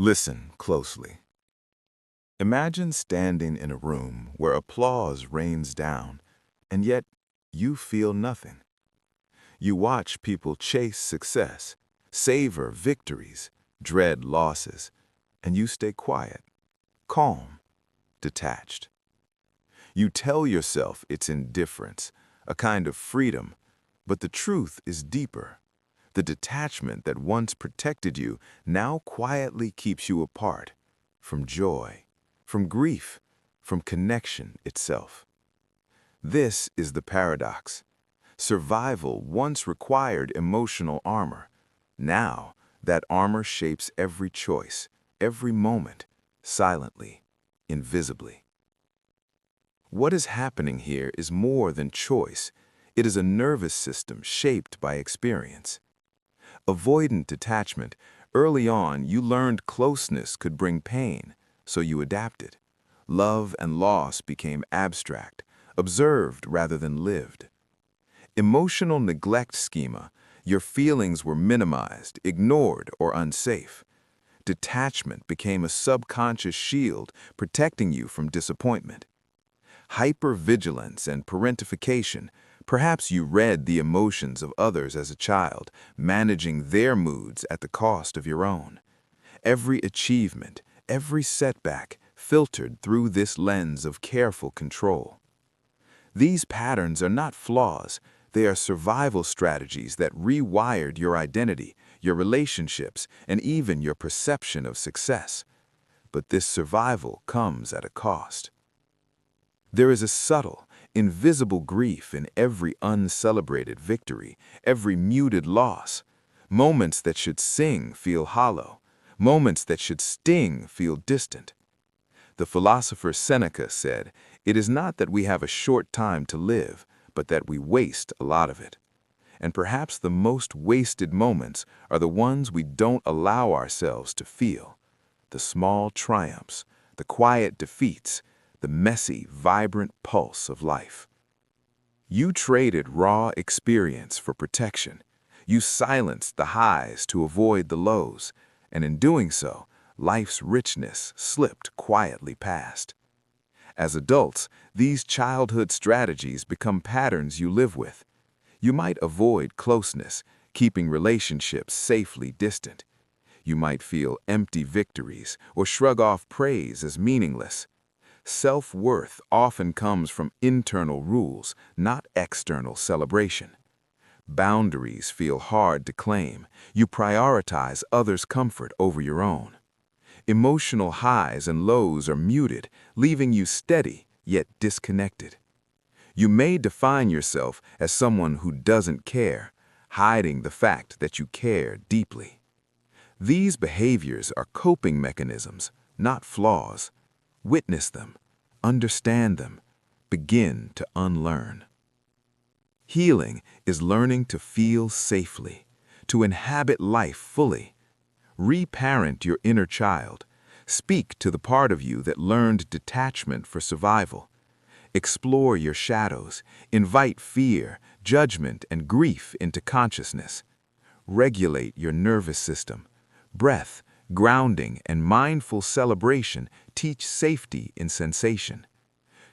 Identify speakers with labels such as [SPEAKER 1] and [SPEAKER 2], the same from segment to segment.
[SPEAKER 1] Listen closely. Imagine standing in a room where applause rains down, and yet you feel nothing. You watch people chase success, savor victories, dread losses, and you stay quiet, calm, detached. You tell yourself it's indifference, a kind of freedom, but the truth is deeper. The detachment that once protected you now quietly keeps you apart from joy, from grief, from connection itself. This is the paradox. Survival once required emotional armor. Now, that armor shapes every choice, every moment, silently, invisibly. What is happening here is more than choice. It is a nervous system shaped by experience. Avoidant detachment, early on you learned closeness could bring pain, so you adapted. Love and loss became abstract, observed rather than lived. Emotional neglect schema, your feelings were minimized, ignored, or unsafe. Detachment became a subconscious shield protecting you from disappointment. Hypervigilance and parentification, perhaps you read the emotions of others as a child, managing their moods at the cost of your own. Every achievement, every setback, filtered through this lens of careful control. These patterns are not flaws, they are survival strategies that rewired your identity, your relationships, and even your perception of success. But this survival comes at a cost. There is a subtle, invisible grief in every uncelebrated victory, every muted loss. Moments that should sing feel hollow. Moments that should sting feel distant. The philosopher Seneca said, "It is not that we have a short time to live, but that we waste a lot of it." And perhaps the most wasted moments are the ones we don't allow ourselves to feel. The small triumphs, the quiet defeats, the messy, vibrant pulse of life. You traded raw experience for protection. You silenced the highs to avoid the lows, and in doing so, life's richness slipped quietly past. As adults, these childhood strategies become patterns you live with. You might avoid closeness, keeping relationships safely distant. You might feel empty victories or shrug off praise as meaningless. Self-worth often comes from internal rules, not external celebration. Boundaries feel hard to claim. You prioritize others' comfort over your own. Emotional highs and lows are muted, leaving you steady yet disconnected. You may define yourself as someone who doesn't care, hiding the fact that you care deeply. These behaviors are coping mechanisms, not flaws. Witness them, understand them, begin to unlearn. Healing is learning to feel safely, to inhabit life fully. Reparent your inner child. Speak to the part of you that learned detachment for survival. Explore your shadows. Invite fear, judgment, and grief into consciousness. Regulate your nervous system. Breath, grounding, and mindful celebration teach safety in sensation.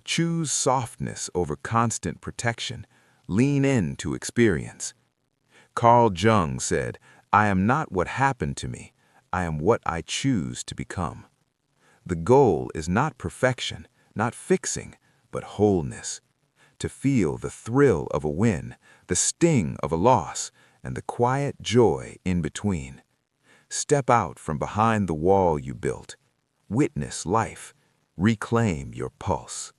[SPEAKER 1] Choose softness over constant protection. Lean into experience. Carl Jung said, "I am not what happened to me. I am what I choose to become." The goal is not perfection, not fixing, but wholeness. To feel the thrill of a win, the sting of a loss, and the quiet joy in between. Step out from behind the wall you built. Witness life. Reclaim your pulse.